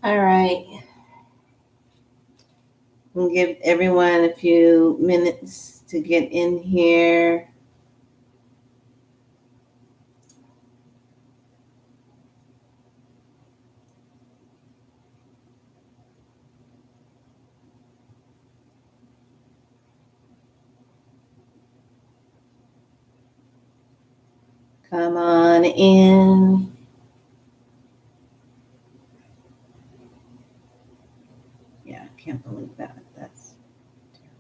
All right. We'll give everyone a few minutes to get in here. Come on in. Yeah, I can't believe that. That's terrible.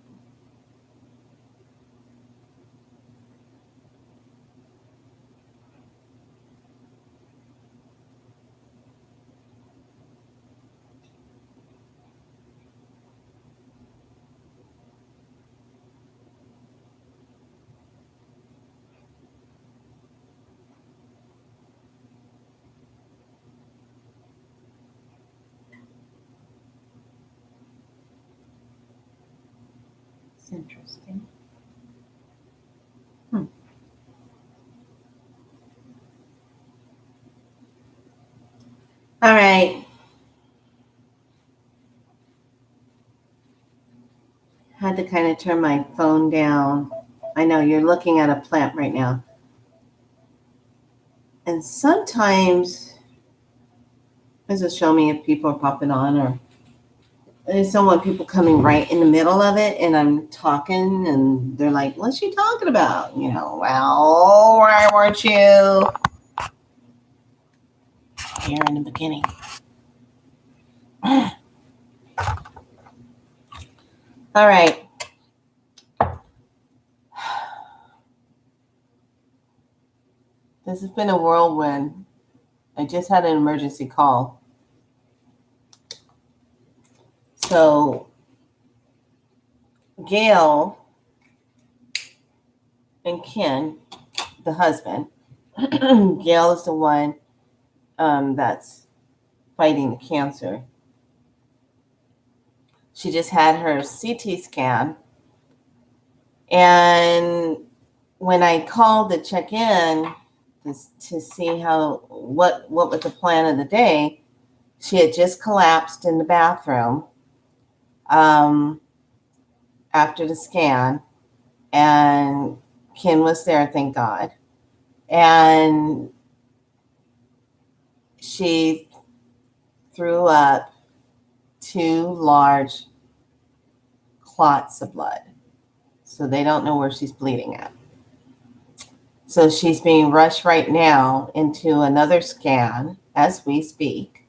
It's interesting. Hmm. All right. Had to kind of turn my phone down. I know you're looking at a plant right now. And sometimes this will show me if people are popping on or I just don't want people coming right in the middle of it and I'm talking and they're like, what's she talking about? Well, why weren't you here in the beginning? All right. This has been a whirlwind. I just had an emergency call. So, Gail and Ken, the husband, Gail is the one that's fighting the cancer. She just had her CT scan. And when I called to check in to see what was the plan of the day, she had just collapsed in the bathroom after the scan, and Ken was there, thank God. And she threw up 2 large clots of blood. So they don't know where she's bleeding at. So she's being rushed right now into another scan as we speak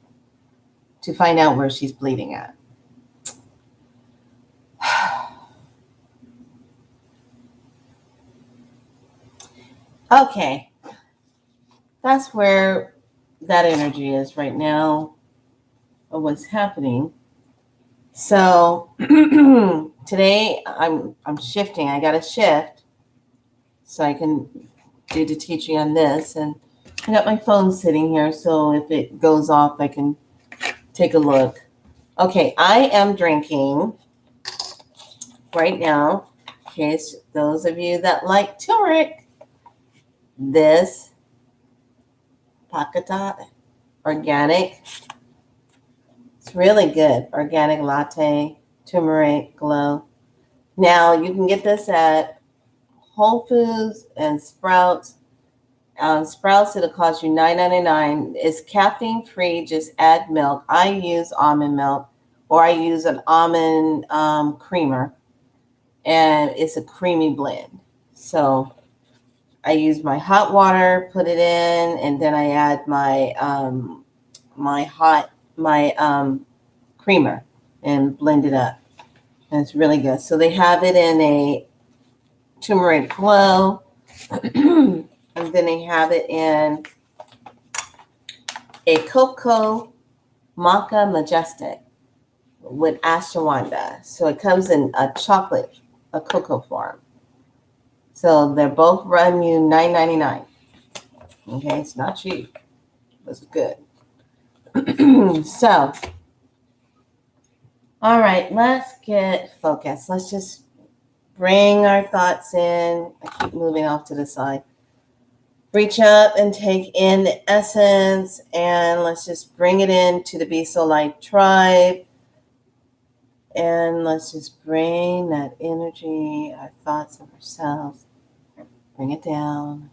to find out where she's bleeding at. Okay. That's where that energy is right now of what's happening. So today I'm shifting. I got to shift so I can do the teaching on this. And I got my phone sitting here, so if it goes off, I can take a look. Okay, I am drinking right now, in case those of you that like turmeric, this Pakata organic. It's really good. Organic latte, turmeric glow. Now you can get this at Whole Foods and Sprouts. Sprouts, it'll cost you $9.99. It's caffeine free. Just add milk. I use almond milk, or I use an almond creamer, and it's a creamy blend. So I use my hot water, put it in, and then I add my creamer and blend it up. And it's really good. So they have it in a turmeric glow, and then they have it in a cocoa maca majestic with ashwagandha. So it comes in a cocoa form. So they're both run you $9.99. Okay, it's not cheap, but it's good. So, all right, let's get focused. Let's just bring our thoughts in. I keep moving off to the side. Reach up and take in the essence, and let's just bring it into the Be So Light tribe. And let's just bring that energy, our thoughts of ourselves, bring it down,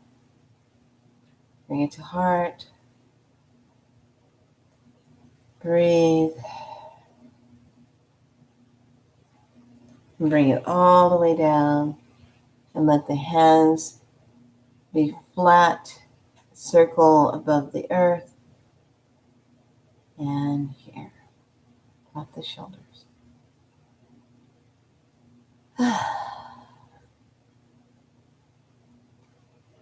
bring it to heart. Breathe. And bring it all the way down. And let the hands be flat, circle above the earth. And here, drop the shoulders.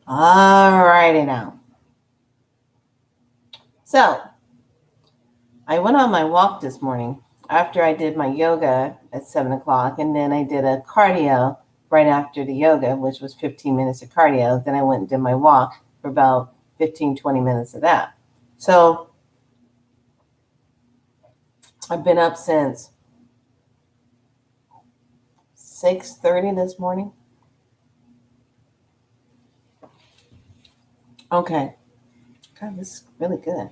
All righty now. So, I went on my walk this morning after I did my yoga at 7 o'clock, and then I did a cardio right after the yoga, which was 15 minutes of cardio. Then I went and did my walk for about 15, 20 minutes of that. So I've been up since 6:30 this morning. Okay. God, this is really good.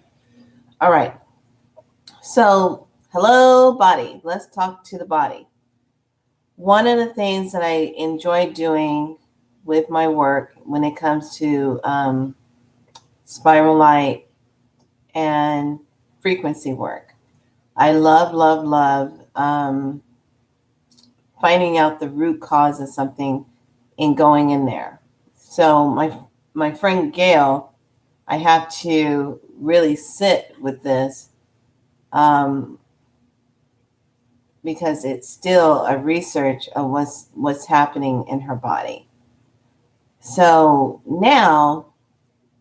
All right. So, hello, body. Let's talk to the body. One of the things that I enjoy doing with my work when it comes to spiral light and frequency work, I love finding out the root cause of something and going in there. So my friend Gail, I have to really sit with this because it's still a research of what's happening in her body. So now,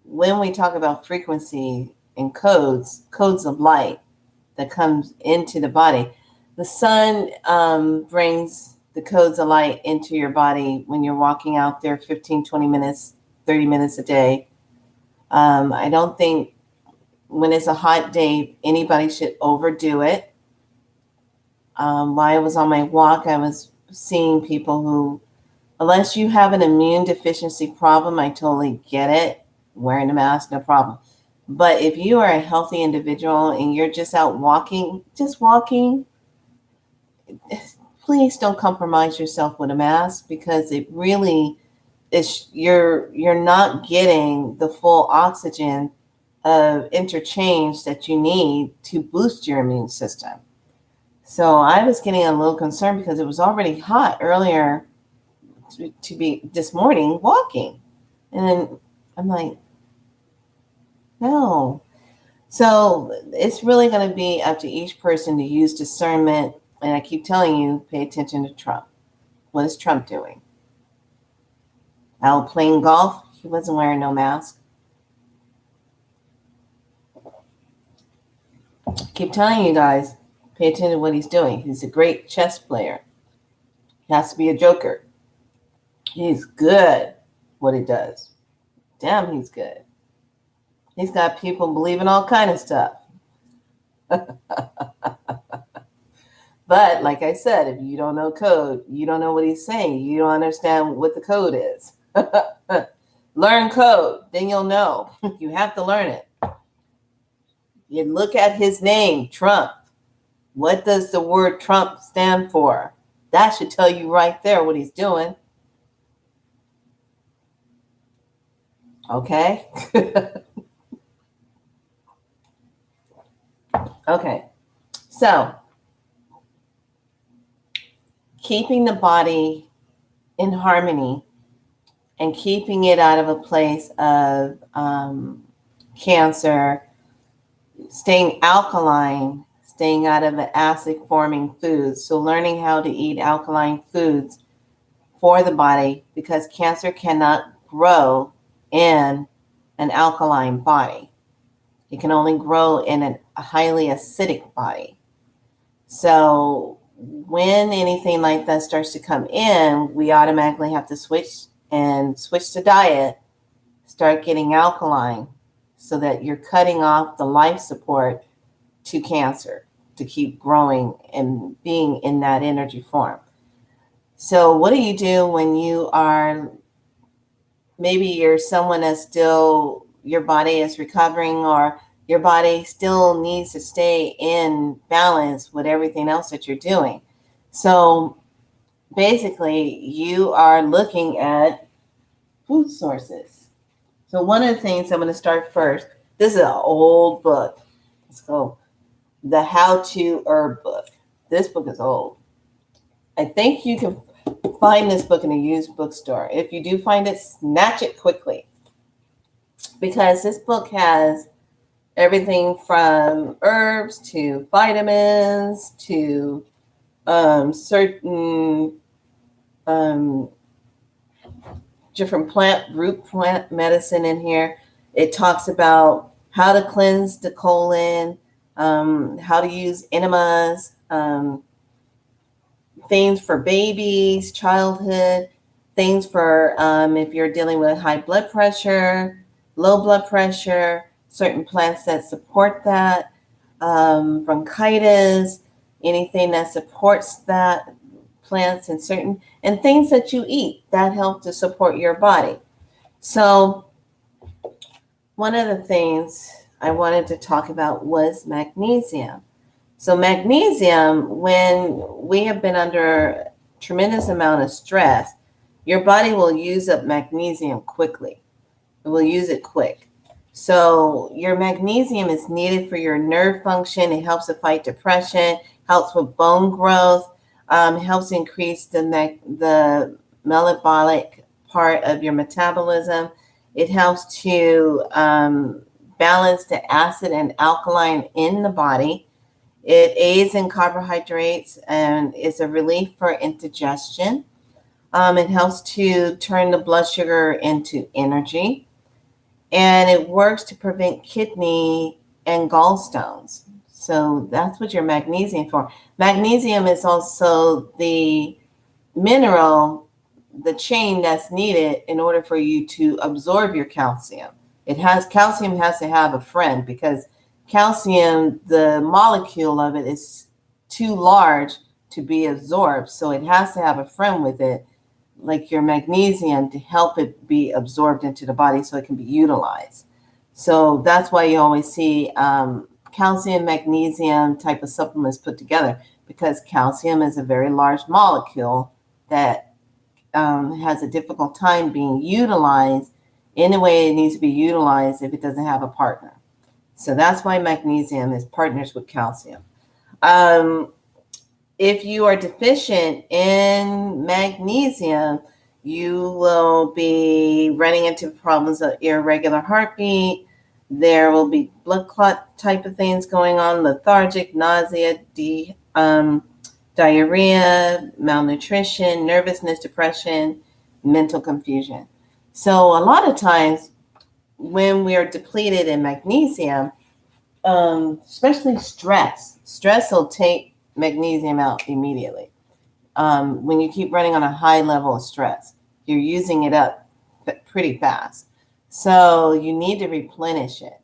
when we talk about frequency and codes of light that comes into the body, the sun brings the codes of light into your body when you're walking out there 15, 20 minutes, 30 minutes a day. I don't think when it's a hot day, anybody should overdo it. While I was on my walk, I was seeing people who, unless you have an immune deficiency problem, I totally get it. Wearing a mask, no problem. But if you are a healthy individual and you're just out walking, please don't compromise yourself with a mask, because it really is, you're not getting the full oxygen of interchange that you need to boost your immune system. So I was getting a little concerned because it was already hot earlier to be this morning walking. And then I'm like, no. So it's really going to be up to each person to use discernment. And I keep telling you, pay attention to Trump. What is Trump doing? Out playing golf, he wasn't wearing no mask. Keep telling you guys, pay attention to what he's doing. He's a great chess player. He has to be a joker. He's good what he does. Damn, he's good. He's got people believing all kind of stuff. But like I said, if you don't know code, you don't know what he's saying. You don't understand what the code is. Learn code, then you'll know. You have to learn it. You look at his name, Trump. What does the word Trump stand for? That should tell you right there what he's doing. Okay? Okay. So, keeping the body in harmony and keeping it out of a place of cancer, staying alkaline, staying out of the acid-forming foods. So learning how to eat alkaline foods for the body, because cancer cannot grow in an alkaline body. It can only grow in a highly acidic body. So when anything like that starts to come in, we automatically have to switch the diet, start getting alkaline, so that you're cutting off the life support to cancer to keep growing and being in that energy form. So what do you do when you are maybe you're someone that's still, your body is recovering, or your body still needs to stay in balance with everything else that you're doing. So basically, you are looking at food sources. So one of the things I'm going to start first, this is an old book. Let's go. The How to Herb book. This book is old. I think you can find this book in a used bookstore. If you do find it, snatch it quickly, because this book has everything from herbs to vitamins to certain different root plant medicine in here. It talks about how to cleanse the colon, how to use enemas, things for babies, childhood, things for if you're dealing with high blood pressure, low blood pressure, certain plants that support that, bronchitis, anything that supports that, plants and certain, and things that you eat that help to support your body. So one of the things I wanted to talk about was magnesium. So magnesium, when we have been under tremendous amount of stress, your body will use up magnesium quickly. It will use it quick. So your magnesium is needed for your nerve function. It helps to fight depression, helps with bone growth, helps increase the metabolic part of your metabolism. It helps to balance the acid and alkaline in the body. It aids in carbohydrates and is a relief for indigestion. It helps to turn the blood sugar into energy. And it works to prevent kidney and gallstones. So that's what your magnesium for. Magnesium is also the mineral, the chain that's needed in order for you to absorb your calcium. Calcium has to have a friend, because calcium, the molecule of it is too large to be absorbed. So it has to have a friend with it, like your magnesium, to help it be absorbed into the body so it can be utilized. So that's why you always see calcium, magnesium type of supplements put together, because calcium is a very large molecule that has a difficult time being utilized in the way it needs to be utilized if it doesn't have a partner. So that's why magnesium is partners with calcium. If you are deficient in magnesium, you will be running into problems of irregular heartbeat. There will be blood clot type of things going on, lethargic, nausea, diarrhea, malnutrition, nervousness, depression, mental confusion. So a lot of times when we are depleted in magnesium, especially stress will take magnesium out immediately. When you keep running on a high level of stress, you're using it up pretty fast. So you need to replenish it.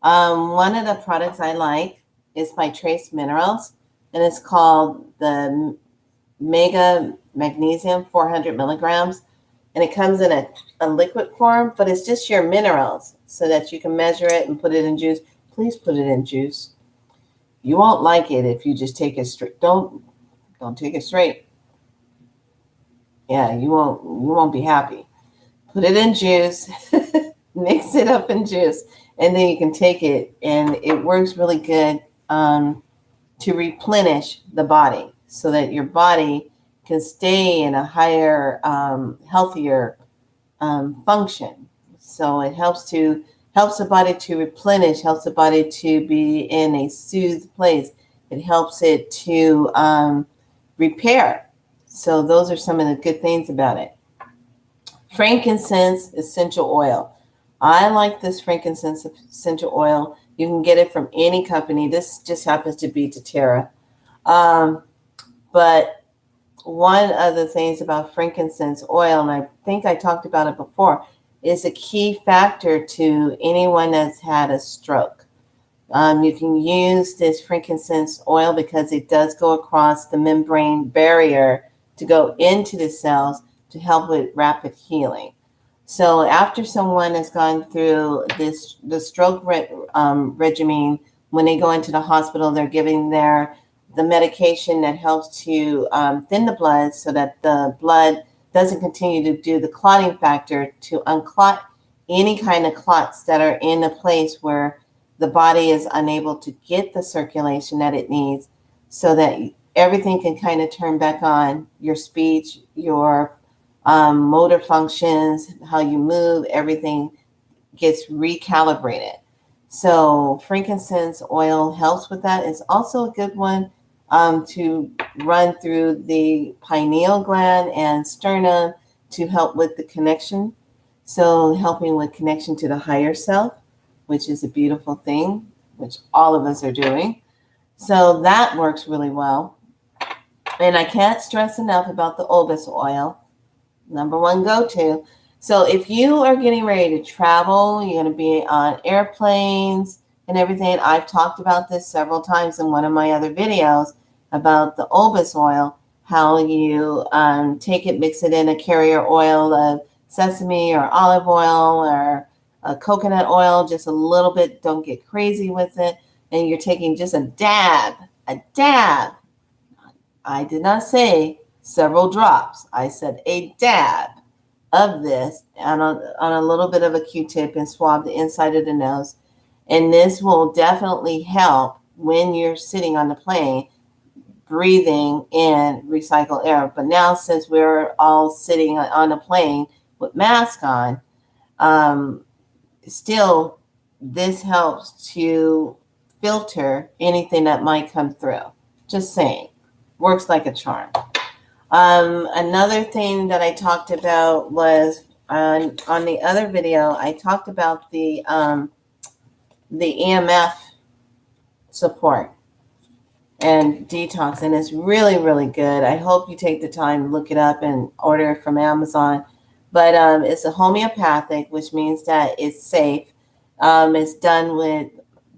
One of the products I like is by Trace Minerals, and it's called the Mega Magnesium 400 milligrams. And it comes in a liquid form, but it's just your minerals so that you can measure it and put it in juice. Please put it in juice. You won't like it if you just take it straight. Don't take it straight. Yeah, you won't be happy. Put it in juice, mix it up in juice, and then you can take it, and it works really good to replenish the body so that your body can stay in a higher, healthier function. So it helps the body to replenish, helps the body to be in a soothed place. It helps it to repair. So those are some of the good things about it. Frankincense essential oil. I like this frankincense essential oil. You can get it from any company. This just happens to be doTERRA. But one of the things about frankincense oil, and I think I talked about it before, is a key factor to anyone that's had a stroke. You can use this frankincense oil because it does go across the membrane barrier to go into the cells to help with rapid healing. So after someone has gone through the stroke regimen, when they go into the hospital, they're giving the medication that helps to thin the blood so that the blood doesn't continue to do the clotting factor to unclot any kind of clots that are in a place where the body is unable to get the circulation that it needs, so that everything can kind of turn back on. Your speech, your motor functions, how you move, everything gets recalibrated. So frankincense oil helps with that. It's also a good one to run through the pineal gland and sternum to help with the connection. So helping with connection to the higher self, which is a beautiful thing, which all of us are doing. So that works really well. And I can't stress enough about the obis oil, number one go-to. So if you are getting ready to travel, you're going to be on airplanes and everything. I've talked about this several times in one of my other videos about the obis oil, how you take it, mix it in a carrier oil of sesame or olive oil or coconut oil, just a little bit. Don't get crazy with it. And you're taking just a dab. I did not say several drops. I said a dab of this on a little bit of a Q-tip and swab the inside of the nose. And this will definitely help when you're sitting on the plane, breathing in recycled air. But now, since we're all sitting on a plane with masks on, still, this helps to filter anything that might come through. Just saying. Works like a charm. Another thing that I talked about was on the other video, I talked about the EMF support and detox, and it's really, really good. I hope you take the time to look it up and order it from Amazon. But it's a homeopathic, which means that it's safe. It's done with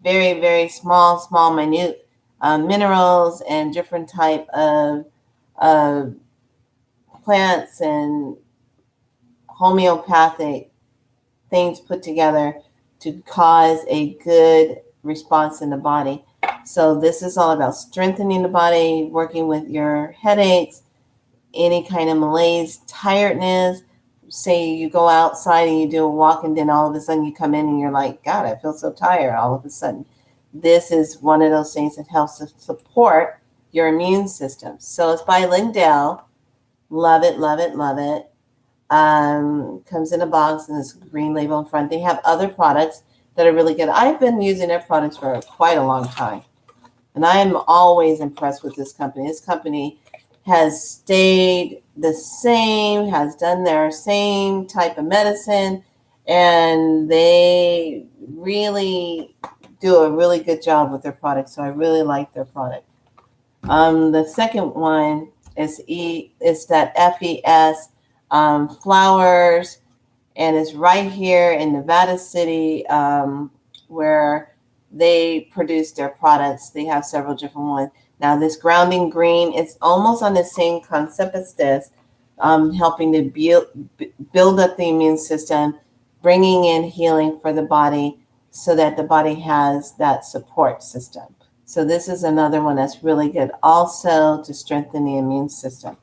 very, very small, minute minerals and different type of plants and homeopathic things put together to cause a good response in the body. So this is all about strengthening the body, working with your headaches, any kind of malaise, tiredness. Say you go outside and you do a walk, and then all of a sudden you come in and you're like, God, I feel so tired all of a sudden. This is one of those things that helps to support your immune system. So it's by Lindell. Love it, love it, love it. Comes in a box and this green label in front. They have other products that are really good. I've been using their products for quite a long time, and I am always impressed with this company. This company has stayed the same, has done their same type of medicine, and they really do a really good job with their products. So I really like their product. The second one is that FES flowers, and it's right here in Nevada City where they produce their products. They have several different ones. Now this grounding green, it's almost on the same concept as this, helping to build up the immune system, bringing in healing for the body so that the body has that support system. So this is another one that's really good also to strengthen the immune system.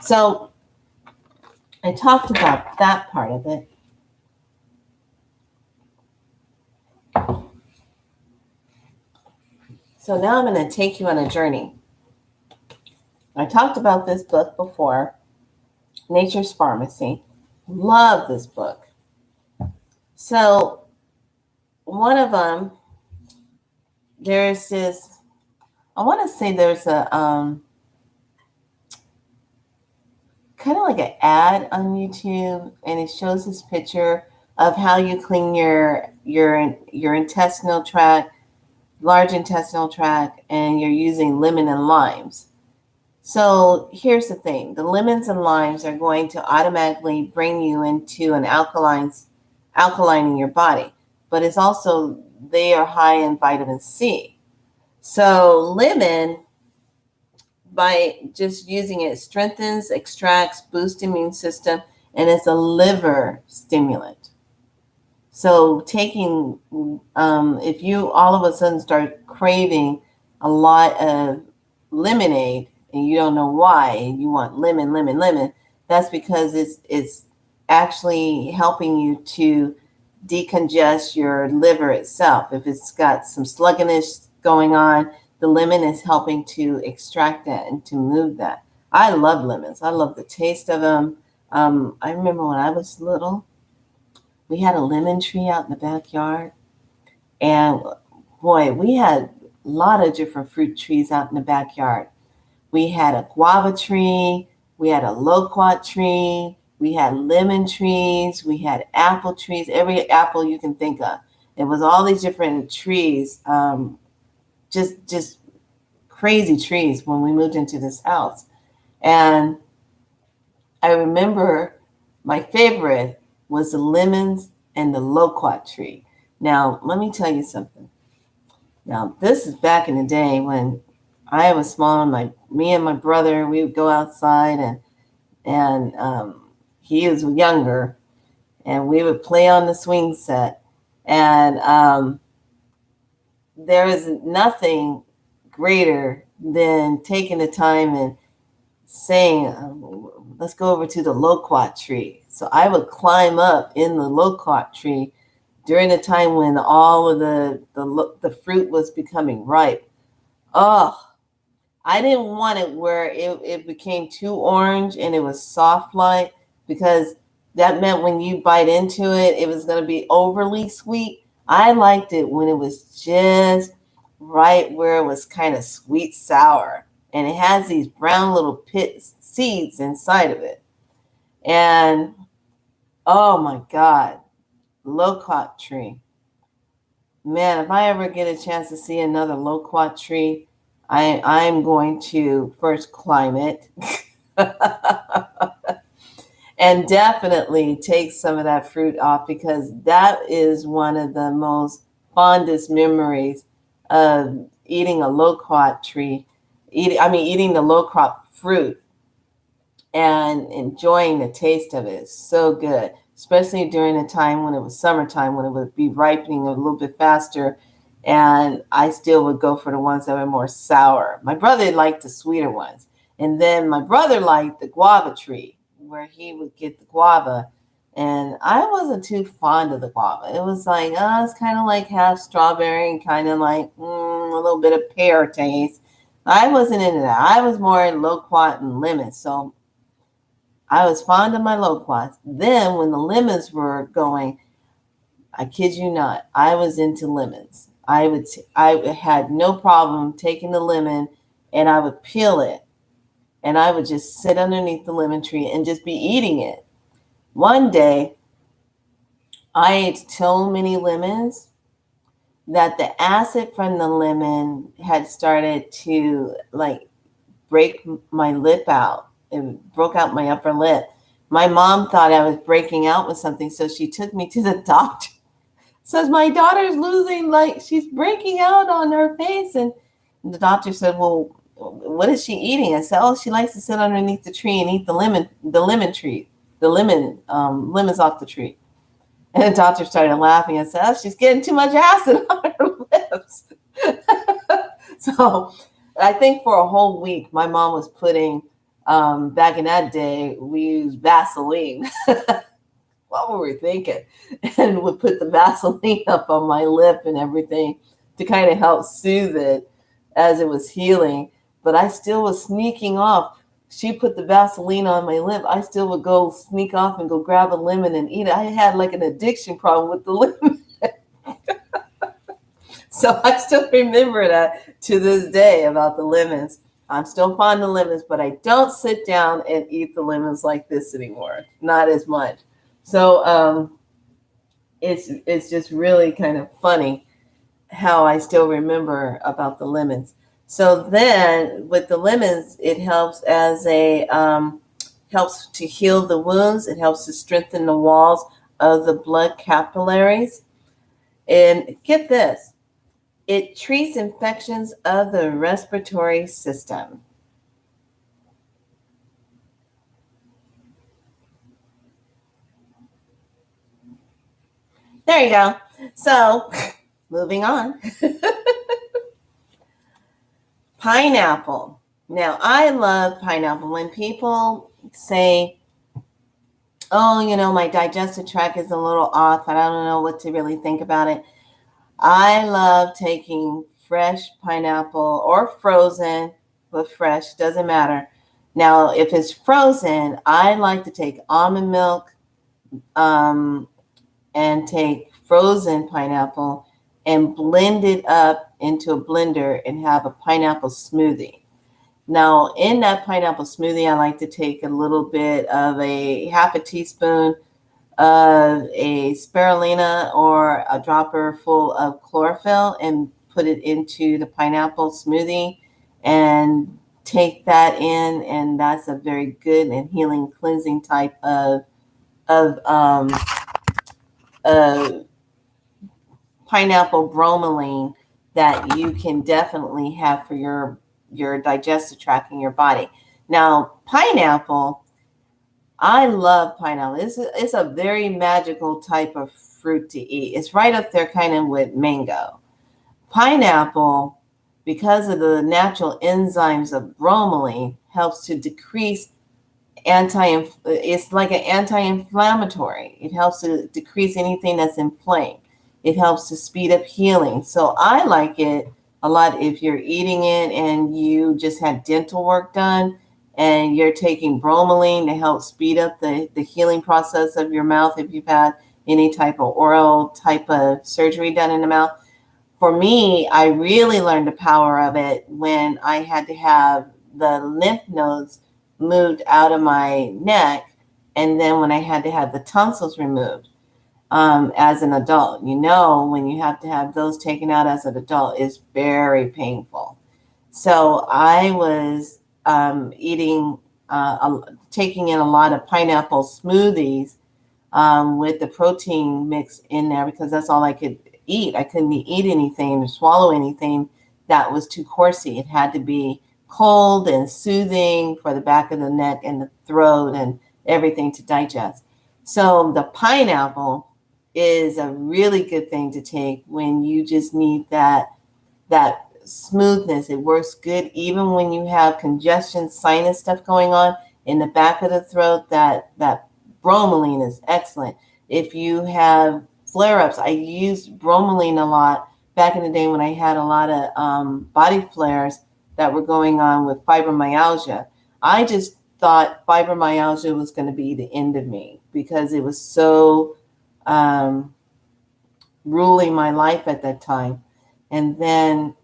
So I talked about that part of it. So now I'm going to take you on a journey. I talked about this book before, Nature's Pharmacy. Love this book. So one of them, there's this, I want to say there's a kind of like an ad on YouTube, and it shows this picture of how you clean your intestinal tract, large intestinal tract, and you're using lemon and limes. So here's the thing. The lemons and limes are going to automatically bring you into an alkaline in your body, but it's also, they are high in vitamin C. So lemon, by just using it, strengthens, extracts, boosts immune system, and it's a liver stimulant. So taking, if you all of a sudden start craving a lot of lemonade and you don't know why, and you want lemon, lemon, lemon, that's because it's actually helping you to decongest your liver itself. If it's got some sluggishness going on, the lemon is helping to extract that and to move that. I love lemons. I love the taste of them. I remember when I was little, we had a lemon tree out in the backyard. And boy, we had a lot of different fruit trees out in the backyard. We had a guava tree, we had a loquat tree, we had lemon trees, we had apple trees, every apple you can think of. It was all these different trees, just crazy trees when we moved into this house. And I remember my favorite was the lemons and the loquat tree. Now, let me tell you something. Now, this is back in the day when I was small, and me and my brother, we would go outside, and he was younger, and we would play on the swing set. And there is nothing greater than taking the time and saying, let's go over to the loquat tree. So I would climb up in the loquat tree during the time when all of the fruit was becoming ripe. Oh, I didn't want it where it became too orange and it was soft like, because that meant when you bite into it, it was going to be overly sweet. I liked it when it was just right where it was kind of sweet sour, and it has these brown little seeds inside of it. And oh my God, loquat tree. Man, if I ever get a chance to see another loquat tree, I'm going to first climb it and definitely take some of that fruit off, because that is one of the most fondest memories of eating a loquat tree, eating the loquat fruit and enjoying the taste of it. It's so good, especially during a time when it was summertime, when it would be ripening a little bit faster. And I still would go for the ones that were more sour. My brother liked the sweeter ones. And then my brother liked the guava tree, where he would get the guava. And I wasn't too fond of the guava. It was like, it's kind of like half strawberry and kind of like a little bit of pear taste. I wasn't into that. I was more in loquat and lemon. So I was fond of my loquats. Then when the lemons were going, I kid you not, I was into lemons. I had no problem taking the lemon, and I would peel it, and I would just sit underneath the lemon tree and just be eating it. One day, I ate so many lemons that the acid from the lemon had started to like break my lip out. It broke out my upper lip. My mom thought I was breaking out with something, so she took me to the doctor. Says my daughter's losing, like she's breaking out on her face. And the doctor said, well, what is she eating? I said, oh, she likes to sit underneath the tree and eat the lemon tree, lemons off the tree. And the doctor started laughing and said, oh, she's getting too much acid on her lips. So I think for a whole week, my mom was putting, back in that day, we used Vaseline. What were we thinking? And would put the Vaseline up on my lip and everything to kind of help soothe it as it was healing. But I still was sneaking off. She put the Vaseline on my lip. I still would go sneak off and go grab a lemon and eat it. I had like an addiction problem with the lemon. So I still remember that to this day about the lemons. I'm still fond of lemons, but I don't sit down and eat the lemons like this anymore. Not as much. So it's just really kind of funny how I still remember about the lemons. So then with the lemons, it helps as helps to heal the wounds. It helps to strengthen the walls of the blood capillaries. And get this, it treats infections of the respiratory system. There you go. So, moving on. Pineapple. Now, I love pineapple. When people say, oh, my digestive tract is a little off and I don't know what to really think about it, I love taking fresh pineapple or frozen, but fresh, doesn't matter. Now, if it's frozen, I like to take almond milk um, and take frozen pineapple and blend it up into a blender and have a pineapple smoothie. Now, in that pineapple smoothie, I like to take a little bit of a half a teaspoon of a spirulina or a dropper full of chlorophyll and put it into the pineapple smoothie and take that in. And that's a very good and healing, cleansing type of uh, pineapple bromelain that you can definitely have for your digestive tract in your body. Now, pineapple, I love pineapple. It's a very magical type of fruit to eat. It's right up there kind of with mango. Pineapple, because of the natural enzymes of bromelain, helps to decrease it's like an anti-inflammatory. It helps to decrease anything that's inflamed. It helps to speed up healing. So I like it a lot if you're eating it and you just had dental work done and you're taking bromelain to help speed up the healing process of your mouth if you've had any type of oral type of surgery done in the mouth. For me, I really learned the power of it when I had to have the lymph nodes moved out of my neck, and then when I had to have the tonsils removed as an adult. When you have to have those taken out as an adult, it's very painful. So I was taking in a lot of pineapple smoothies with the protein mix in there because that's all I could eat. I couldn't eat anything or swallow anything that was too coursey. It had to be cold and soothing for the back of the neck and the throat and everything to digest. So the pineapple is a really good thing to take when you just need that smoothness. It works good even when you have congestion, sinus stuff going on in the back of the throat. That bromelain is excellent. If you have flare-ups, I used bromelain a lot back in the day when I had a lot of body flares that were going on with fibromyalgia. I just thought fibromyalgia was going to be the end of me because it was so ruling my life at that time. And then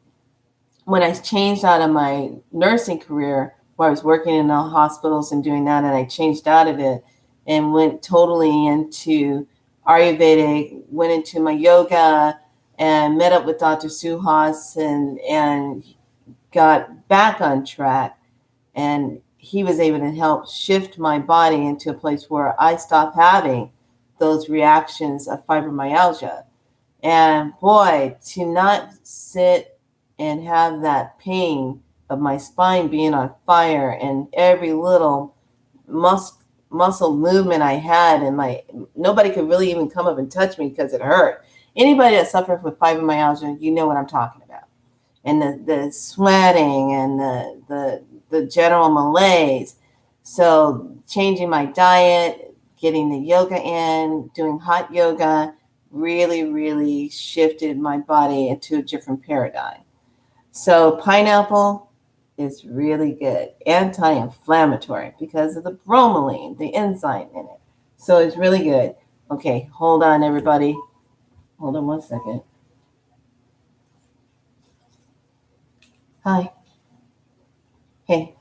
when I changed out of my nursing career, where I was working in the hospitals and doing that, and I changed out of it and went totally into Ayurvedic, went into my yoga and met up with Dr. Suhas and got back on track. And he was able to help shift my body into a place where I stopped having those reactions of fibromyalgia. And boy, to not sit and have that pain of my spine being on fire and every little muscle movement I had, and nobody could really even come up and touch me because it hurt. Anybody that suffers with fibromyalgia, you know what I'm talking about. And the sweating and the general malaise. So changing my diet, getting the yoga in, doing hot yoga, really, really shifted my body into a different paradigm. So pineapple is really good, anti-inflammatory because of the bromelain, the enzyme in it. So it's really good. Okay, hold on, everybody. Hold on one second. Hi. Hey.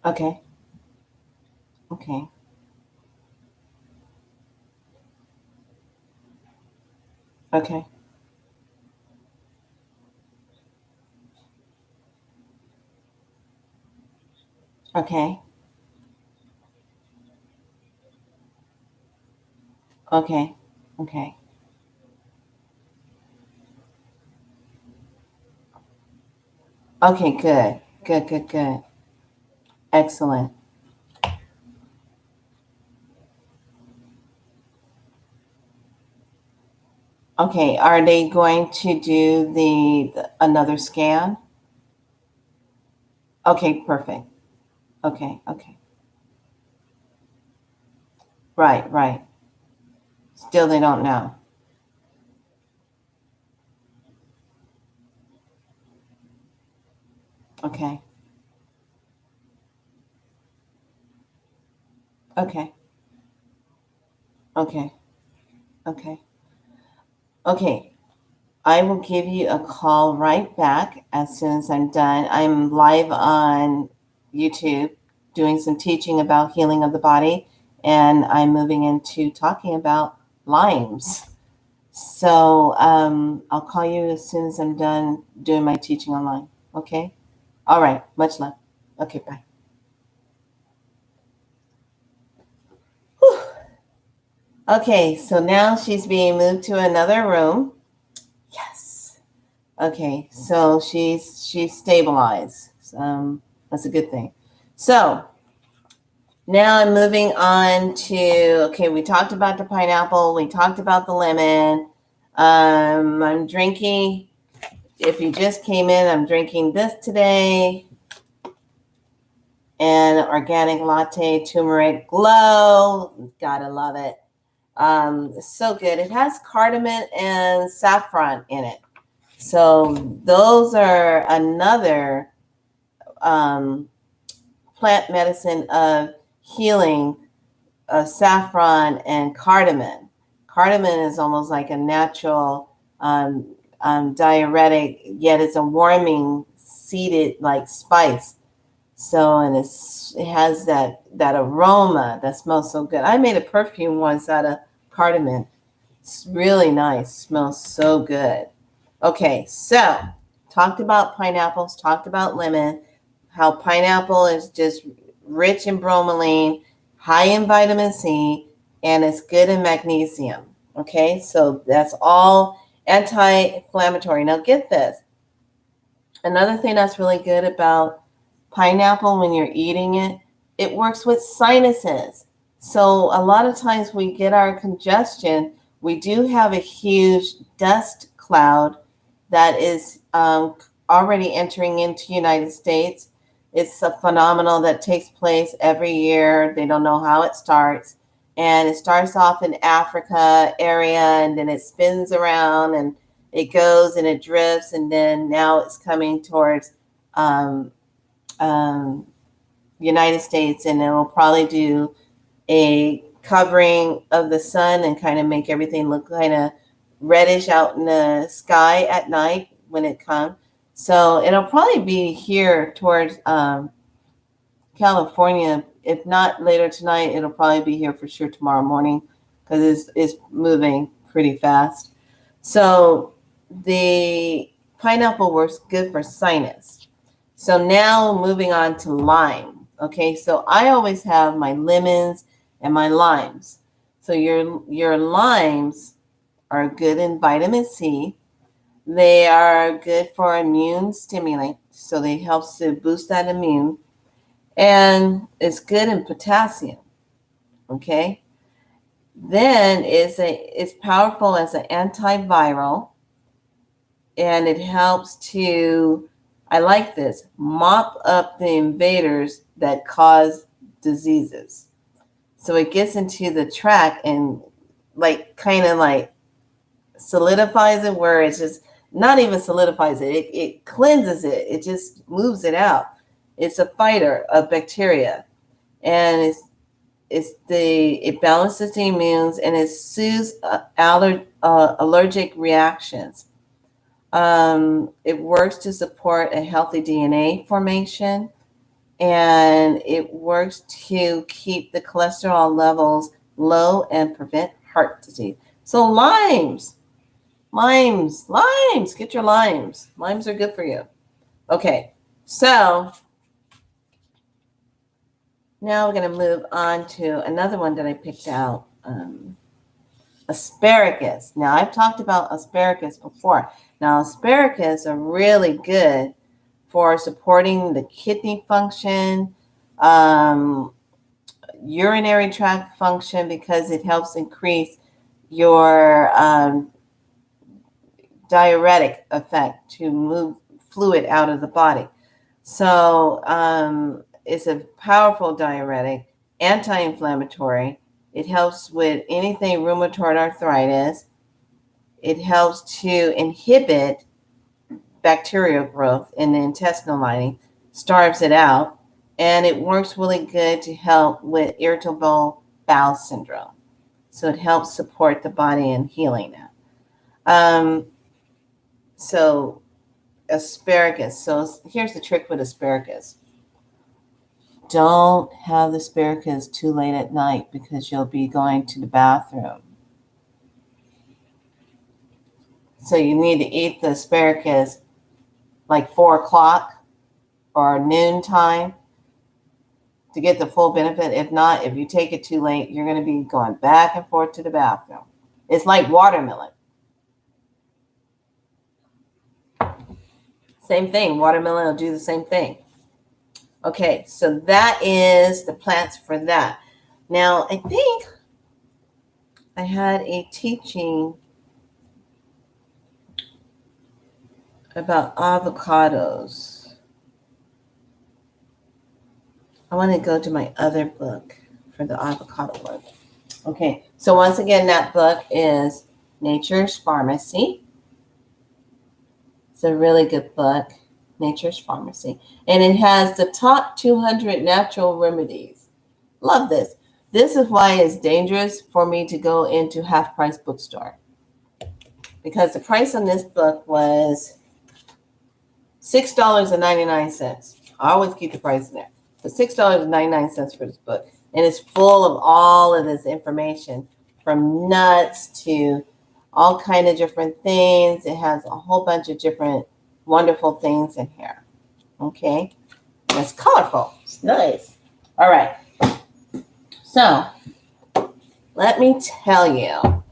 Okay. Okay. Okay. Okay. Okay. Okay. Okay, good. Good, good, good. Excellent. Okay, are they going to do the another scan? Okay, perfect. Okay, okay. Right, right. Still they don't know. Okay. Okay. Okay. Okay. Okay. I will give you a call right back as soon as I'm done. I'm live on YouTube doing some teaching about healing of the body, and I'm moving into talking about limes. So I'll call you as soon as I'm done doing my teaching online. Okay? All right. Much love. Okay, bye. Whew. Okay, so now she's being moved to another room. Yes. Okay, so she's stabilized. That's a good thing. So now I'm moving on to okay. We talked about the pineapple. We talked about the lemon. I'm drinking. If you just came in, I'm drinking this today. An organic latte turmeric glow. Gotta love it. So good. It has cardamom and saffron in it. So those are another um, plant medicine of healing of saffron and cardamom. Cardamom is almost like a natural diuretic, yet it's a warming seeded like spice. So and it has that aroma that smells so good. I made a perfume once out of cardamom. It's really nice. Smells so good. Okay, so talked about pineapples, talked about lemon, how pineapple is just rich in bromelain, high in vitamin C, and it's good in magnesium. Okay, so that's all anti-inflammatory. Now get this. Another thing that's really good about pineapple when you're eating it, it works with sinuses. So a lot of times we get our congestion, we do have a huge dust cloud that is already entering into United States. It's a phenomenon that takes place every year. They don't know how it starts. And it starts off in Africa area and then it spins around and it goes and it drifts and then now it's coming towards um, um, United States, and it will probably do a covering of the sun and kind of make everything look kind of reddish out in the sky at night when it comes. So it'll probably be here towards California. If not later tonight, it'll probably be here for sure tomorrow morning because it's moving pretty fast. So the pineapple works good for sinus. So now moving on to lime. Okay, so I always have my lemons and my limes. So your limes are good in vitamin C. They are good for immune stimulant, so they help to boost that immune, and it's good in potassium. Okay, then it's powerful as an antiviral, and it helps to, I like this, mop up the invaders that cause diseases. So it gets into the tract and like kind of like solidifies it where it's just not even solidifies it. It cleanses it. It just moves it out. It's a fighter of bacteria. And it balances the immunes and it soothes allergic reactions. It works to support a healthy DNA formation, and it works to keep the cholesterol levels low and prevent heart disease. So limes, get your limes. Limes are good for you. Okay, so now we're going to move on to another one that I picked out. Asparagus. Now, I've talked about asparagus before. Now, asparagus are really good for supporting the kidney function, urinary tract function, because it helps increase your diuretic effect to move fluid out of the body. So it's a powerful diuretic, anti-inflammatory. It helps with anything rheumatoid arthritis. It helps to inhibit bacterial growth in the intestinal lining, starves it out, and it works really good to help with irritable bowel syndrome. So it helps support the body in healing that. So asparagus. So here's the trick with asparagus. Don't have the asparagus too late at night because you'll be going to the bathroom. So you need to eat the asparagus like 4 o'clock or noon time to get the full benefit. If not, if you take it too late, you're going to be going back and forth to the bathroom. It's like watermelon. Same thing. Watermelon will do the same thing. Okay, so that is the plants for that. Now, I think I had a teaching about avocados. I want to go to my other book for the avocado one. Okay, so once again, that book is Nature's Pharmacy. It's a really good book, Nature's Pharmacy. And it has the top 200 natural remedies. Love this. This is why it's dangerous for me to go into half-price bookstore. Because the price on this book was $6.99. I always keep the price in there. But $6.99 for this book. And it's full of all of this information, from nuts to all kind of different things. It has a whole bunch of different wonderful things in here. Okay? And it's colorful. It's nice. All right. So, let me tell you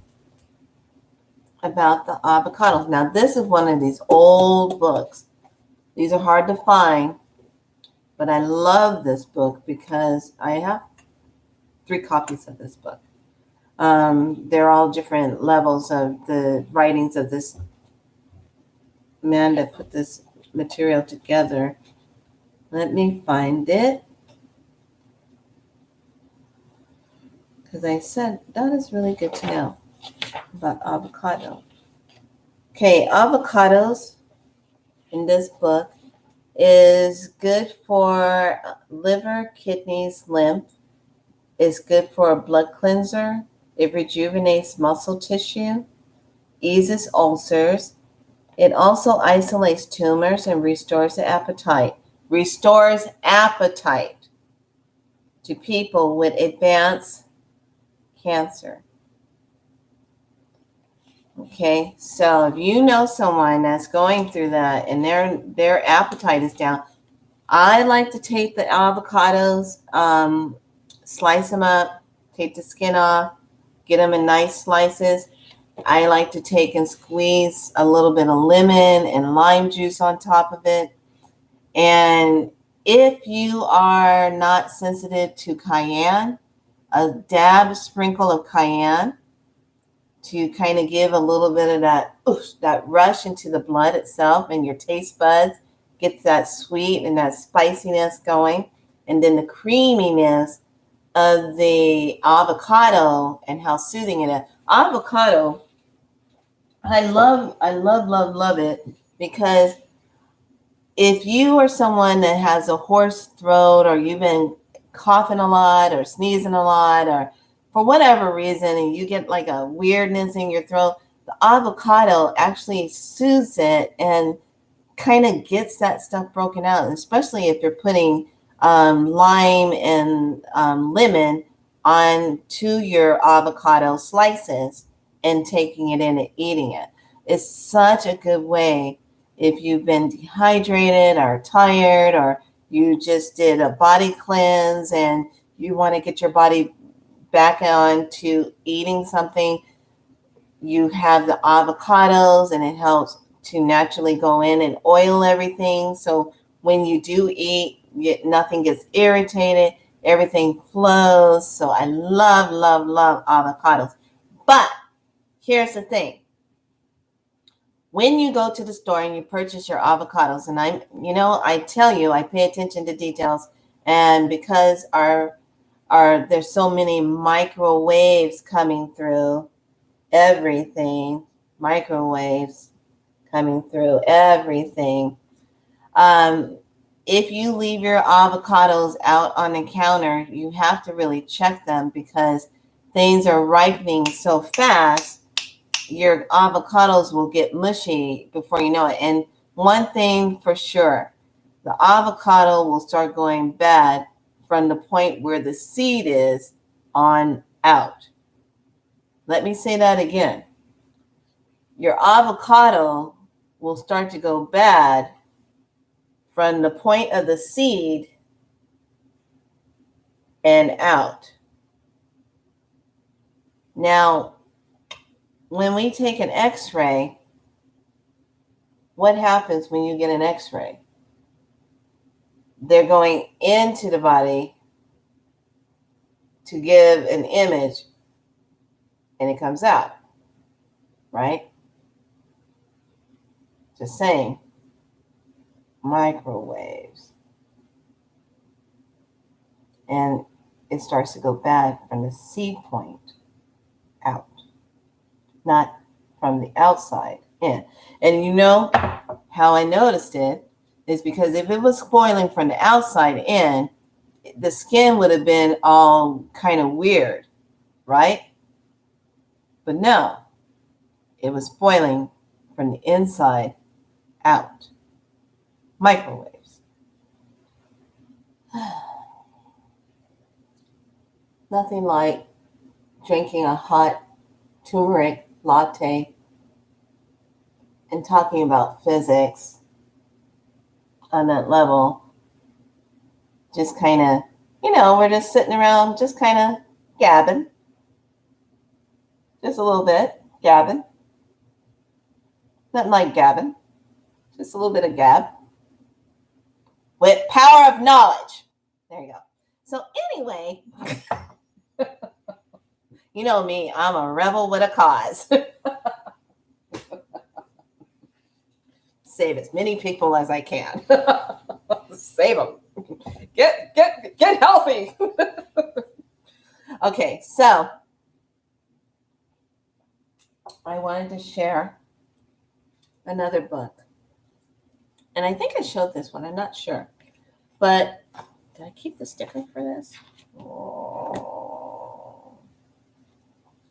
about the avocados. Now, this is one of these old books. These are hard to find, but I love this book because I have 3 copies of this book. They're all different levels of the writings of this man that put this material together. Let me find it. Because I said that is really good to know about avocado. Okay, avocados in this book is good for liver, kidneys, lymph. It's good for a blood cleanser. It rejuvenates muscle tissue, eases ulcers. It also isolates tumors and restores the appetite. Restores appetite to people with advanced cancer. Okay, so if you know someone that's going through that and their appetite is down, I like to take the avocados, slice them up, take the skin off, get them in nice slices. I like to take and squeeze a little bit of lemon and lime juice on top of it. And if you are not sensitive to cayenne, a sprinkle of cayenne to kind of give a little bit of that rush into the blood itself, and your taste buds gets that sweet and that spiciness going. And then the creaminess of the avocado and how soothing it is. Avocado, I love it, because if you are someone that has a hoarse throat, or you've been coughing a lot or sneezing a lot, or for whatever reason, and you get like a weirdness in your throat, the avocado actually soothes it and kind of gets that stuff broken out, especially if you're putting lime and lemon onto your avocado slices and taking it in and eating it. It's such a good way if you've been dehydrated or tired, or you just did a body cleanse and you want to get your body back on to eating something. You have the avocados, and it helps to naturally go in and oil everything. So when you do eat, nothing gets irritated, everything flows. So I love, love, love avocados. But here's the thing. When you go to the store and you purchase your avocados, and I tell you, I pay attention to details, and because there's so many microwaves coming through everything, microwaves coming through everything. If you leave your avocados out on the counter, you have to really check them because things are ripening so fast. Your avocados will get mushy before you know it. And one thing for sure, the avocado will start going bad from the point where the seed is on out. Let me say that again. Your avocado will start to go bad from the point of the seed and out. Now, when we take an x-ray, what happens when you get an x-ray? They're going into the body to give an image, and it comes out, right? Just saying. Microwaves. And it starts to go bad from the seed point out, not from the outside in. And you know how I noticed it is because if it was spoiling from the outside in, the skin would have been all kind of weird, right? But no, it was spoiling from the inside out. Microwaves. Nothing like drinking a hot turmeric latte and talking about physics on that level. Just kind of, we're just sitting around, just kind of gabbing. Just a little bit, gabbing. Nothing like gabbing. Just a little bit of gab. With power of knowledge. There you go. So anyway, you know me, I'm a rebel with a cause. Save as many people as I can. Save them. Get healthy. Okay, so I wanted to share another book. And I think I showed this one. I'm not sure. But did I keep the sticker for this? Oh,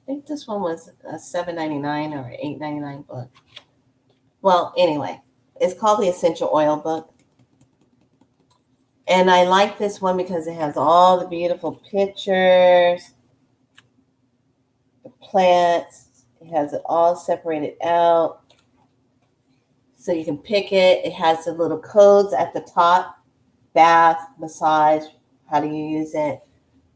I think this one was a $7.99 or $8.99 book. Well, anyway, it's called the Essential Oil Book. And I like this one because it has all the beautiful pictures, the plants. It has it all separated out. So you can pick it. It has the little codes at the top. Bath, massage, how do you use it?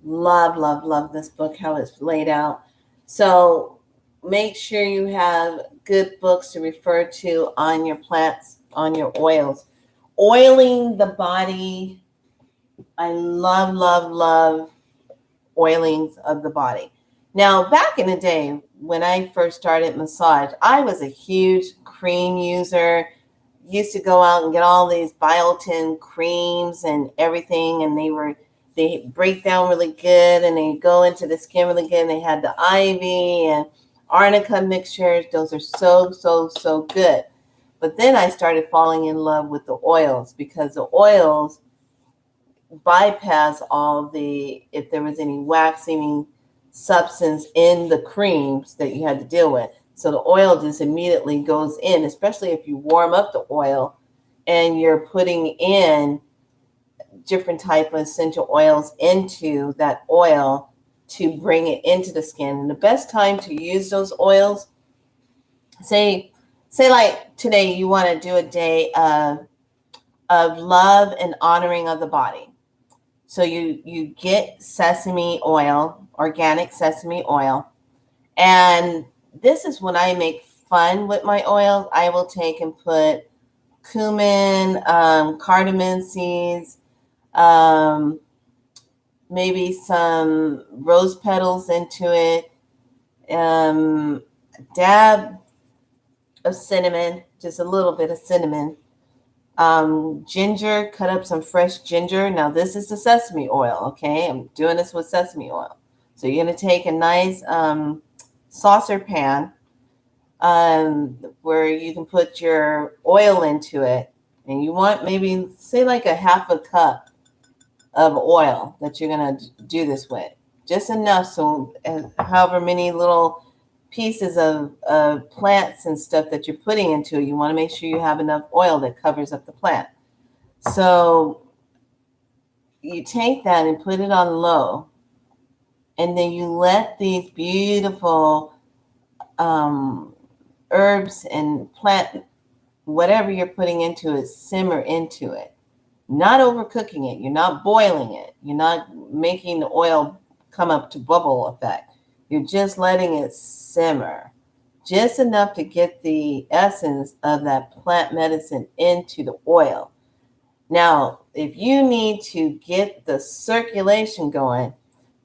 Love, love, love this book, how it's laid out. So make sure you have good books to refer to on your plants, on your oils. Oiling the body. I love, love, love oilings of the body. Now, back in the day, when I first started massage, I was a huge cream user. Used to go out and get all these biotin creams and everything, and they break down really good, and they go into the skin really good. And they had the ivy and arnica mixtures. Those are so, so, so good. But then I started falling in love with the oils because the oils bypass if there was any waxing substance in the creams that you had to deal with. So the oil just immediately goes in, especially if you warm up the oil and you're putting in different type of essential oils into that oil to bring it into the skin. And the best time to use those oils, say like today you want to do a day of love and honoring of the body. So you get sesame oil, organic sesame oil, and this is when I make fun with my oils. I will take and put cumin, cardamom seeds, um, maybe some rose petals into it, dab of cinnamon, just a little bit of cinnamon, ginger, cut up some fresh ginger. Now, this is the sesame oil, okay? I'm doing this with sesame oil. So you're going to take a nice saucer pan where you can put your oil into it. And you want maybe, say, like a half a cup of oil that you're going to do this with. Just enough so however many little pieces of plants and stuff that you're putting into it, you want to make sure you have enough oil that covers up the plant. So you take that and put it on low, and then you let these beautiful herbs and plant, whatever you're putting into it, simmer into it. Not overcooking it. You're not boiling it. You're not making the oil come up to bubble effect. You're just letting it simmer. Just enough to get the essence of that plant medicine into the oil. Now, if you need to get the circulation going,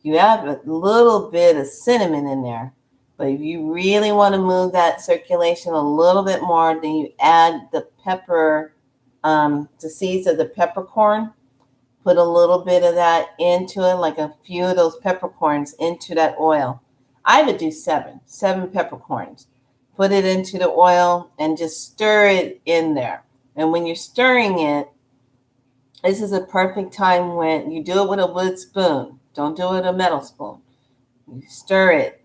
you have a little bit of cinnamon in there. But if you really want to move that circulation a little bit more, then you add the pepper, the seeds of the peppercorn. Put a little bit of that into it, like a few of those peppercorns into that oil. I would do seven peppercorns. Put it into the oil and just stir it in there. And when you're stirring it, this is a perfect time when you do it with a wood spoon. Don't do it with a metal spoon. You stir it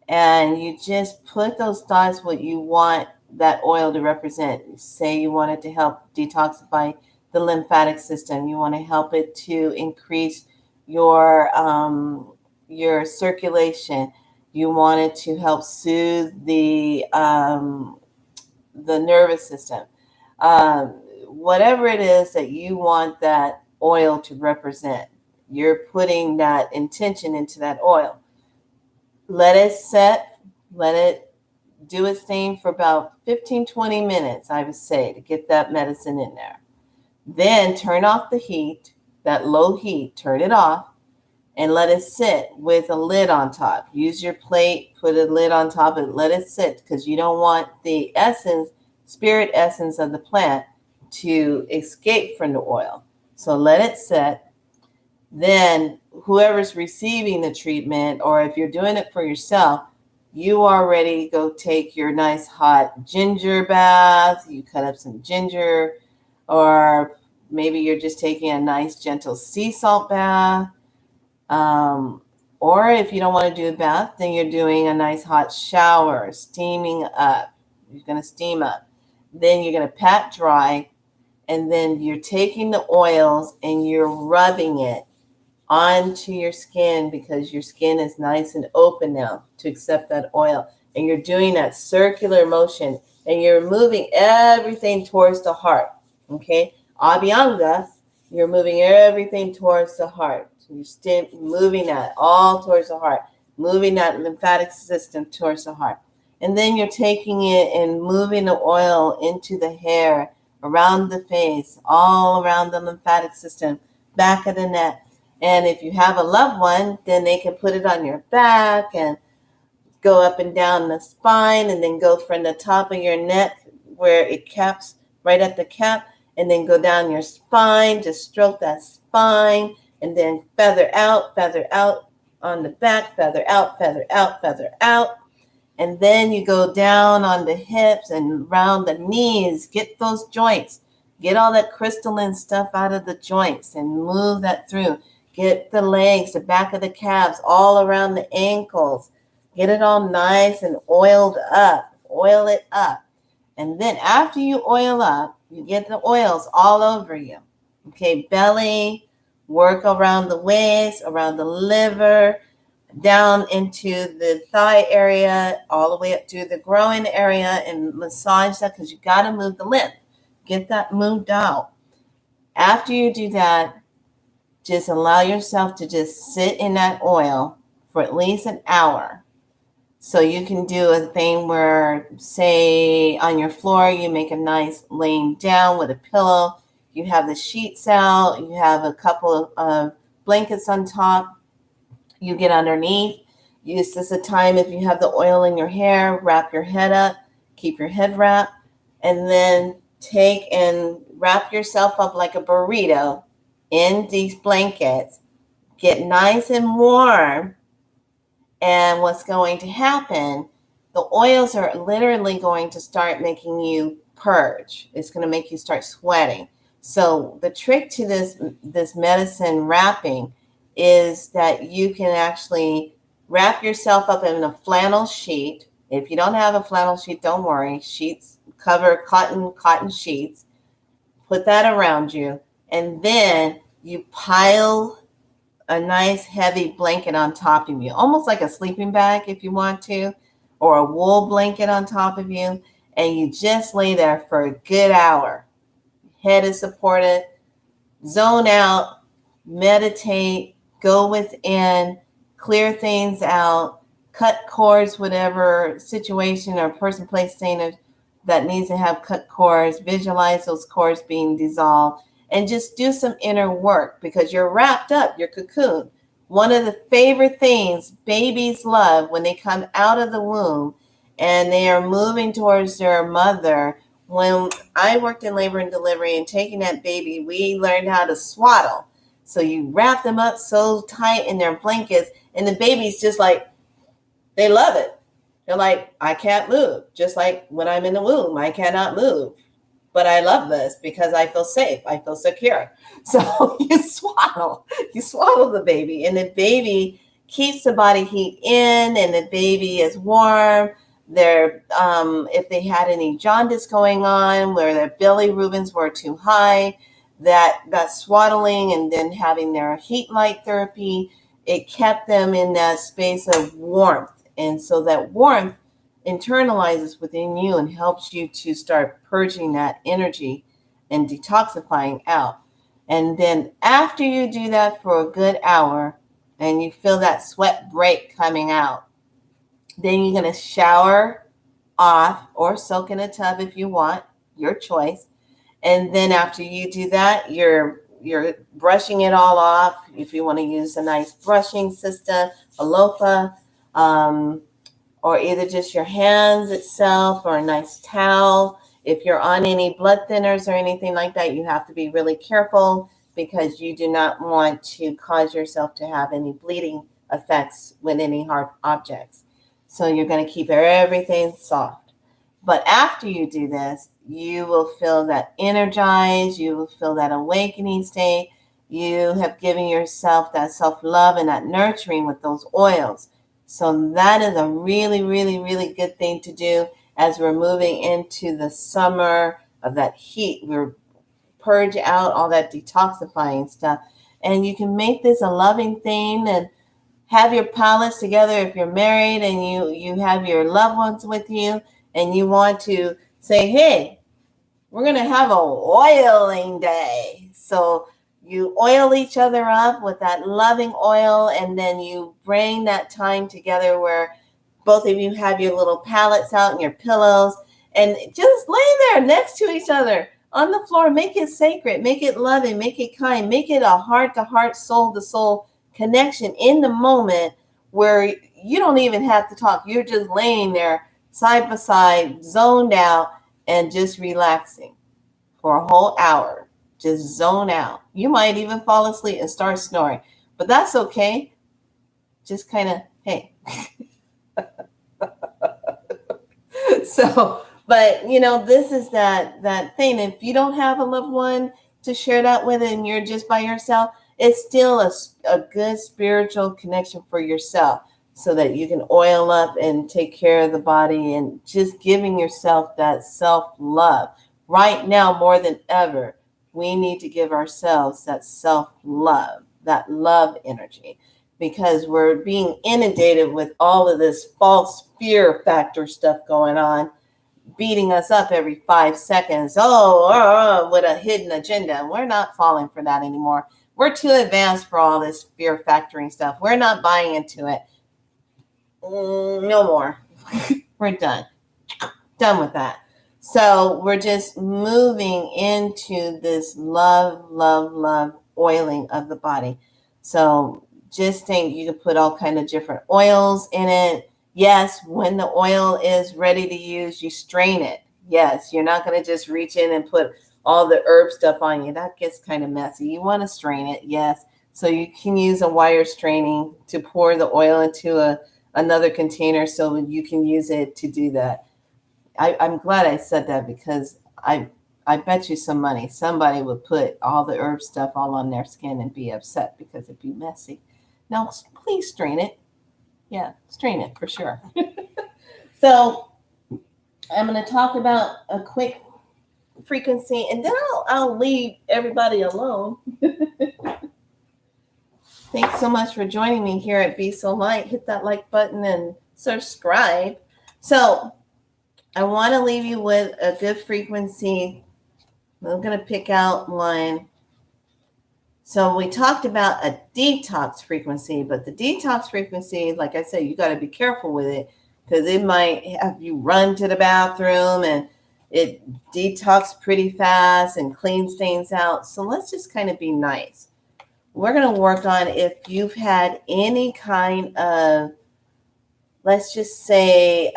and you just put those thoughts what you want that oil to represent. Say you want it to help detoxify the lymphatic system. You want to help it to increase your circulation. You want it to help soothe the nervous system. Whatever it is that you want that oil to represent, you're putting that intention into that oil. Let it set, let it do its thing for about 15-20 minutes, I would say, to get that medicine in there. Then turn off the heat, that low heat, turn it off, and let it sit with a lid on top. Use your plate, put a lid on top, and let it sit, because you don't want the essence, spirit essence of the plant to escape from the oil. So let it set. Then whoever's receiving the treatment, or if you're doing it for yourself, you already go take your nice hot ginger bath. You cut up some ginger, or maybe you're just taking a nice gentle sea salt bath. Or if you don't want to do a bath, then you're doing a nice hot shower, steaming up. You're going to steam up. Then you're going to pat dry, and then you're taking the oils and you're rubbing it onto your skin, because your skin is nice and open now to accept that oil. And you're doing that circular motion, and you're moving everything towards the heart. Okay? Abhyanga, you're moving everything towards the heart. You're moving that all towards the heart, moving that lymphatic system towards the heart. And then you're taking it and moving the oil into the hair, around the face, all around the lymphatic system, back of the neck. And if you have a loved one, then they can put it on your back and go up and down the spine, and then go from the top of your neck where it caps right at the cap, and then go down your spine, just stroke that spine, and then feather out on the back, feather out, feather out, feather out. And then you go down on the hips and around the knees, get those joints, get all that crystalline stuff out of the joints and move that through. Get the legs, the back of the calves, all around the ankles. Get it all nice and oiled up. Oil it up. And then after you oil up, you get the oils all over you. Okay, belly, work around the waist, around the liver, down into the thigh area, all the way up to the groin area, and massage that, because you got to move the lymph. Get that moved out. After you do that, just allow yourself to just sit in that oil for at least an hour. So you can do a thing where, say, on your floor, you make a nice laying down with a pillow. You have the sheets out. You have a couple of blankets on top. You get underneath. Use this a time if you have the oil in your hair, wrap your head up, keep your head wrapped, and then take and wrap yourself up like a burrito in these blankets. Get nice and warm, and what's going to happen, the oils are literally going to start making you purge. It's going to make you start sweating. So the trick to this medicine wrapping is that you can actually wrap yourself up in a flannel sheet. If you don't have a flannel sheet, don't worry. Sheets cover cotton sheets. Put that around you, and then you pile a nice heavy blanket on top of you, almost like a sleeping bag if you want to, or a wool blanket on top of you, and you just lay there for a good hour. Head is supported, zone out, meditate, go within, clear things out, cut cords, whatever situation or person, place, thing that needs to have cut cords, visualize those cords being dissolved, and just do some inner work because you're wrapped up, you're cocooned. One of the favorite things babies love when they come out of the womb and they are moving towards their mother. When I worked in labor and delivery and taking that baby, we learned how to swaddle. So you wrap them up so tight in their blankets, and the baby's just like, they love it. They're like, I can't move. Just like when I'm in the womb, I cannot move. But I love this because I feel safe. I feel secure. So you swaddle the baby, and the baby keeps the body heat in, and the baby is warm. If they had any jaundice going on, where their bilirubins were too high, that swaddling and then having their heat light therapy, it kept them in that space of warmth. And so that warmth internalizes within you and helps you to start purging that energy and detoxifying out. And then after you do that for a good hour and you feel that sweat break coming out, then you're going to shower off or soak in a tub if you want, your choice. And then after you do that, you're brushing it all off. If you want to use a nice brushing system, a loofah, or either just your hands itself or a nice towel. If you're on any blood thinners or anything like that, you have to be really careful because you do not want to cause yourself to have any bleeding effects with any hard objects. So you're going to keep everything soft. But after you do this, you will feel that energized, you will feel that awakening state. You have given yourself that self-love and that nurturing with those oils. So that is a really, really, really good thing to do as we're moving into the summer of that heat. We're purge out all that detoxifying stuff. And you can make this a loving thing and have your palettes together if you're married and you have your loved ones with you and you want to say, hey, we're going to have a oiling day. So you oil each other up with that loving oil, and then you bring that time together where both of you have your little palettes out and your pillows and just lay there next to each other on the floor. Make it sacred, make it loving, make it kind, make it a heart-to-heart, soul-to-soul connection in the moment where you don't even have to talk. You're just laying there side by side, zoned out, and just relaxing for a whole hour. Just zone out. You might even fall asleep and start snoring, but that's okay. Just kind of, hey. So, but this is that thing. If you don't have a loved one to share that with and you're just by yourself, it's still a good spiritual connection for yourself so that you can oil up and take care of the body and just giving yourself that self-love. Right now, more than ever, we need to give ourselves that self-love, that love energy, because we're being inundated with all of this false fear factor stuff going on, beating us up every 5 seconds. With a hidden agenda. We're not falling for that anymore. We're too advanced for all this fear factoring stuff. We're not buying into it. no more. We're done with that. So we're just moving into this love oiling of the body. So just think you can put all kind of different oils in it. Yes, when the oil is ready to use, you strain it. Yes, you're not going to just reach in and put all the herb stuff on you. That gets kind of messy. You want to strain it, yes. So you can use a wire straining to pour the oil into another container so you can use it to do that. I'm glad I said that because I bet you some money somebody would put all the herb stuff all on their skin and be upset because it'd be messy. Now, please strain it. Yeah, strain it for sure. So I'm going to talk about a quick frequency, and then I'll leave everybody alone. Thanks so much for joining me here at Be So Light. Hit that like button and subscribe. So I want to leave you with a good frequency. I'm going to pick out one. So we talked about a detox frequency, but the detox frequency, like I said, you got to be careful with it because it might have you run to the bathroom and it detox pretty fast and cleans things out. So let's just kind of be nice. We're going to work on if you've had any kind of, let's just say,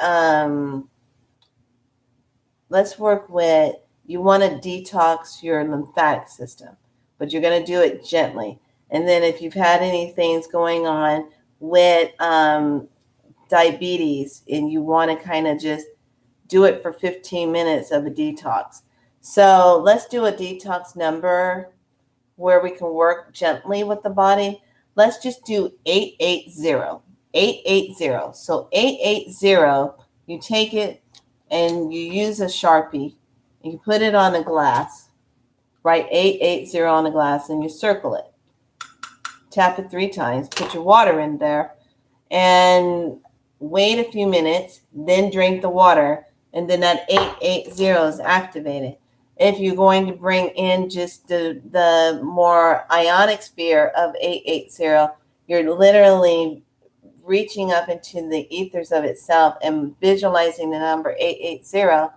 let's work with, you want to detox your lymphatic system, but you're going to do it gently. And then if you've had any things going on with diabetes and you want to kind of just do it for 15 minutes of a detox. So let's do a detox number where we can work gently with the body. Let's just do 880. 880. So 880, you take it and you use a Sharpie and you put it on a glass. Write 880 on the glass and you circle it. Tap it 3 times. Put your water in there and wait a few minutes. Then drink the water. And then that 880 is activated. If you're going to bring in just the more ionic sphere of 880, you're literally reaching up into the ethers of itself and visualizing the number 880,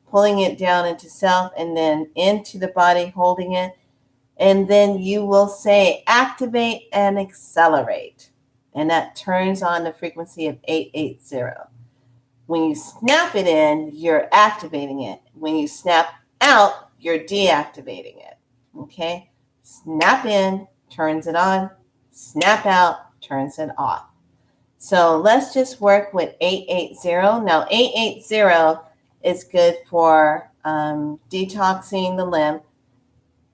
pulling it down into self and then into the body, holding it. And then you will say activate and accelerate. And that turns on the frequency of 880. When you snap it in, you're activating it. When you snap out, you're deactivating it. Okay? Snap in, turns it on. Snap out, turns it off. So let's just work with 880. Now, 880 is good for detoxing the lymph,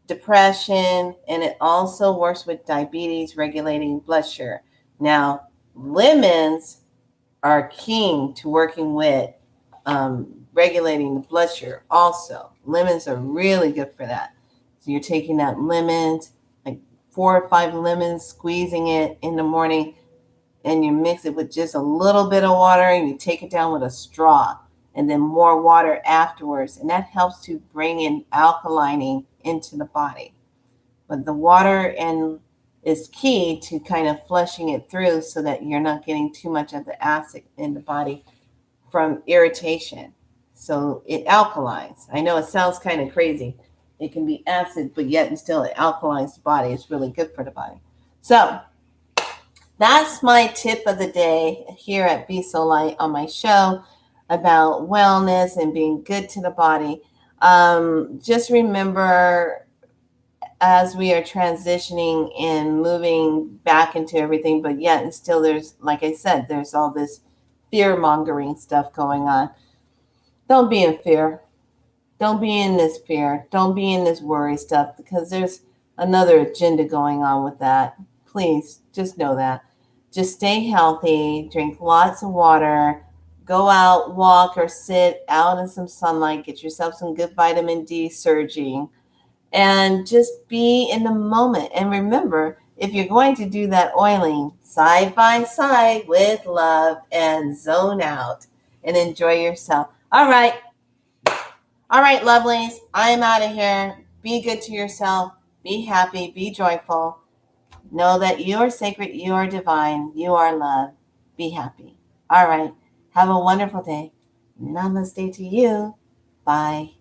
depression, and it also works with diabetes, regulating blood sugar. Now, lemons are key to working with regulating the blood sugar also. Lemons are really good for that. So you're taking that lemons, like 4 or 5 lemons, squeezing it in the morning, and you mix it with just a little bit of water and you take it down with a straw and then more water afterwards. And that helps to bring in alkalining into the body. But the water is key to kind of flushing it through so that you're not getting too much of the acid in the body from irritation. So it alkalines. I know it sounds kind of crazy. It can be acid, but yet and still it alkalines the body. It's really good for the body. So that's my tip of the day here at Be So Light on my show about wellness and being good to the body. Just remember, as we are transitioning and moving back into everything, but yet and still there's, like I said, there's all this fear-mongering stuff going on. Don't be in fear. Don't be in this fear. Don't be in this worry stuff because there's another agenda going on with that. Please, just know that. Just stay healthy, drink lots of water, go out, walk or sit out in some sunlight, get yourself some good vitamin D surging, and just be in the moment. And remember, if you're going to do that oiling, side by side with love and zone out and enjoy yourself. All right, lovelies, I'm out of here. Be good to yourself. Be happy. Be joyful. Know that you are sacred. You are divine. You are love. Be happy. All right. Have a wonderful day. Namaste to you. Bye.